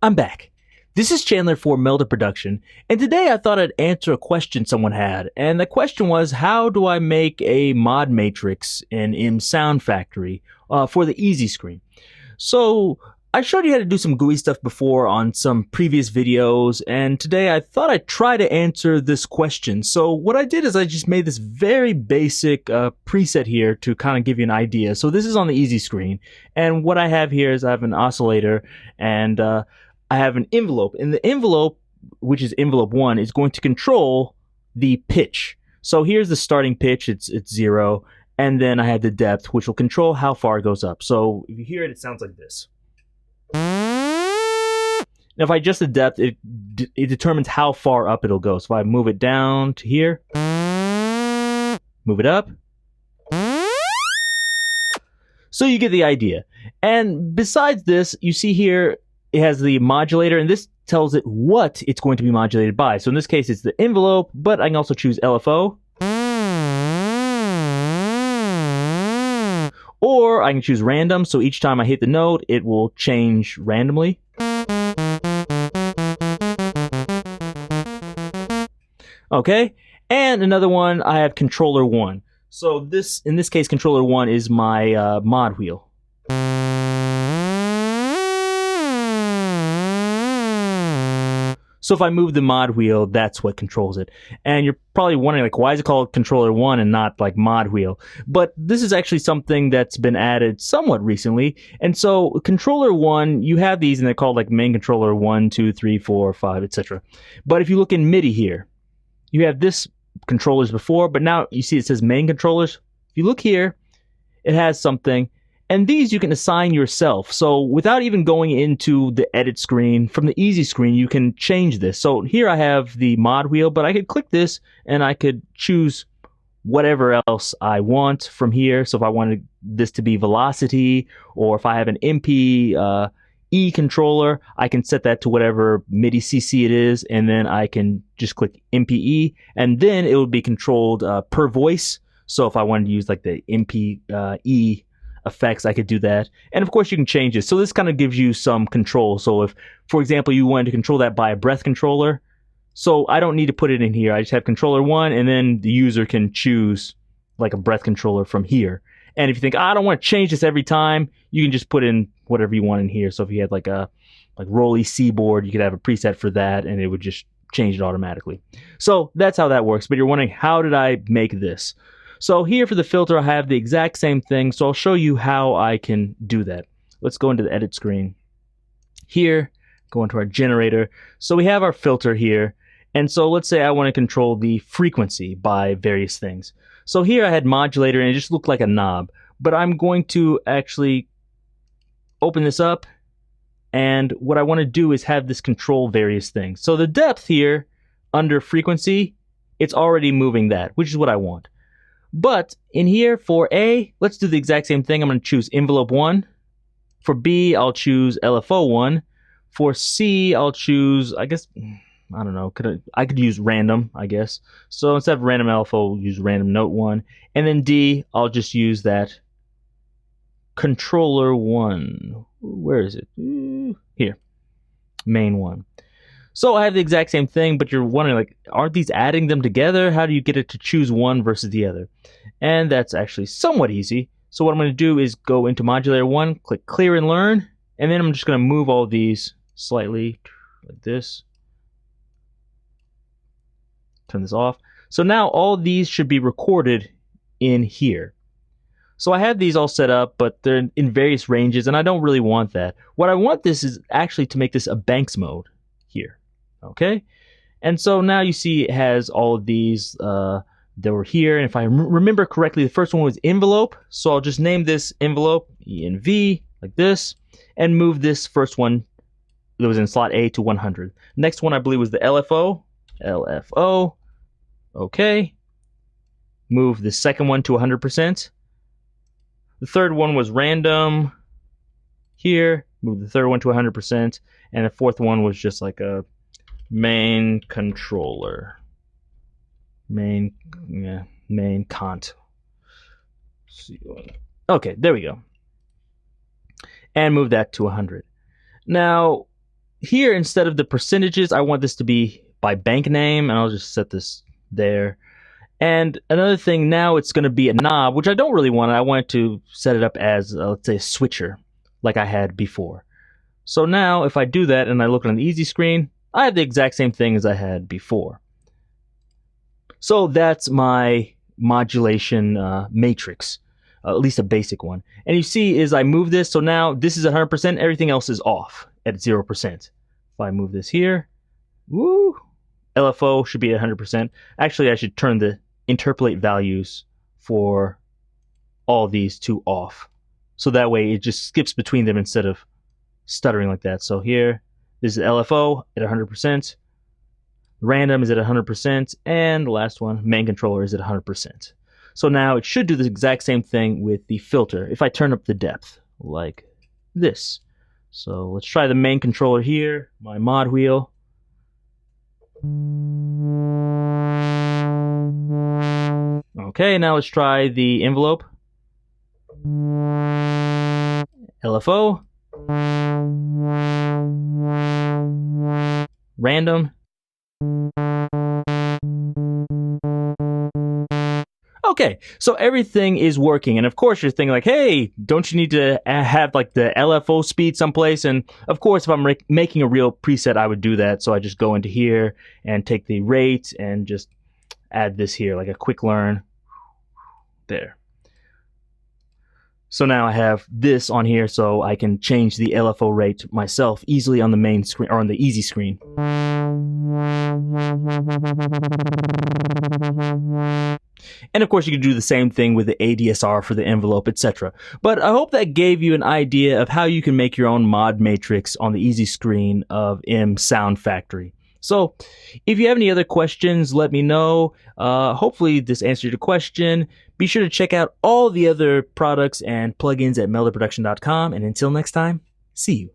I'm back. This is Chandler for Melda Production, and today I thought I'd answer a question someone had, and the question was, how do I make a mod matrix in MSoundfactory for the easy screen? So I showed you how to do some GUI stuff before on some previous videos, and today I thought I'd try to answer this question. So what I did is I just made this very basic preset here to kind of give you an idea. So this is on the easy screen, and what I have here is I have an oscillator, and I have an envelope, and the envelope, which is envelope 1, is going to control the pitch. So here's the starting pitch, it's 0, and then I have the depth, which will control how far it goes up. So if you hear it, it sounds like this. Now if I adjust the depth, it determines how far up it'll go. So if I move it down to here, move it up, so you get the idea. And besides this, you see here, it has the modulator, and this tells it what it's going to be modulated by. So in this case, it's the envelope, but I can also choose LFO. Or I can choose random, so each time I hit the note, it will change randomly. Okay, and another one, I have controller 1. So this, in this case, controller 1 is my mod wheel. So if I move the mod wheel, that's what controls it. And you're probably wondering, like, why is it called controller 1 and not like mod wheel? But this is actually something that's been added somewhat recently. And so controller 1, you have these and they're called like main controller 1, 2, 3, 4, 5, etc. But if you look in MIDI here, you have this controllers before, but now you see it says main controllers. If you look here, it has something. And these you can assign yourself. So without even going into the edit screen, from the easy screen, you can change this. So here I have the mod wheel, but I could click this and I could choose whatever else I want from here. So if I wanted this to be velocity, or if I have an MP E controller, I can set that to whatever MIDI CC it is, and then I can just click MPE, and then it would be controlled per voice. So if I wanted to use like the MPE effects, I could do that. And of course you can change it. So this kind of gives you some control. So if, for example, you wanted to control that by a breath controller, so I don't need to put it in here. I just have controller 1, and then the user can choose like a breath controller from here. And if you think, I don't want to change this every time, you can just put in whatever you want in here. So if you had like a Rolly C board, you could have a preset for that and it would just change it automatically. So that's how that works. But you're wondering, how did I make this? So here for the filter, I have the exact same thing. So I'll show you how I can do that. Let's go into the edit screen. Here, go into our generator. So we have our filter here. And so let's say I want to control the frequency by various things. So here I had modulator and it just looked like a knob. But I'm going to actually open this up. And what I want to do is have this control various things. So the depth here under frequency, it's already moving that, which is what I want. But in here for A, let's do the exact same thing. I'm going to choose envelope 1. For B, I'll choose LFO 1. For C, I'll choose, I guess, I don't know, I could use random, I guess. So instead of random LFO, I'll use random note 1. And then D, I'll just use that controller 1. Where is it? Here, main 1. So I have the exact same thing, but you're wondering, like, aren't these adding them together? How do you get it to choose one versus the other? And that's actually somewhat easy. So what I'm going to do is go into modulator 1, click clear and learn, and then I'm just going to move all these slightly like this. Turn this off. So now all these should be recorded in here. So I have these all set up, but they're in various ranges, and I don't really want that. What I want this is actually to make this a Banks mode here. Okay, and so now you see it has all of these that were here, and if I remember correctly, the first one was envelope, so I'll just name this envelope ENV like this, and move this first one that was in slot A to 100. Next one I believe was the LFO, okay, move the second one to 100%. The third one was random here, move the third one to 100%, and the fourth one was just like a main controller. Main cont. Okay, there we go. And move that to 100. Now, here, instead of the percentages, I want this to be by bank name, and I'll just set this there. And another thing, now it's going to be a knob, which I don't really want. I want to set it up as, let's say, a switcher, like I had before. So now, if I do that and I look on the easy screen, I have the exact same thing as I had before. So that's my modulation matrix, at least a basic one. And you see, is I move this, so now this is 100%, everything else is off at 0%. If I move this here, woo, LFO should be 100%. Actually, I should turn the interpolate values for all these to off. So that way it just skips between them instead of stuttering like that. So here, this is LFO at 100%. Random is at 100%. And the last one, main controller, is at 100%. So now it should do the exact same thing with the filter if I turn up the depth like this. So let's try the main controller here, my mod wheel. Okay, now let's try the envelope. LFO. Random. Okay, so everything is working, and of course you're thinking like, hey, don't you need to have like the LFO speed someplace? And of course, if I'm making a real preset, I would do that. So I just go into here and take the rate and just add this here, like a quick learn. There. So now I have this on here, so I can change the LFO rate myself easily on the main screen or on the easy screen. And of course, you can do the same thing with the ADSR for the envelope, etc. But I hope that gave you an idea of how you can make your own mod matrix on the easy screen of MSoundfactory. So if you have any other questions, let me know. Hopefully this answered your question. Be sure to check out all the other products and plugins at meldaproduction.com. And until next time, see you.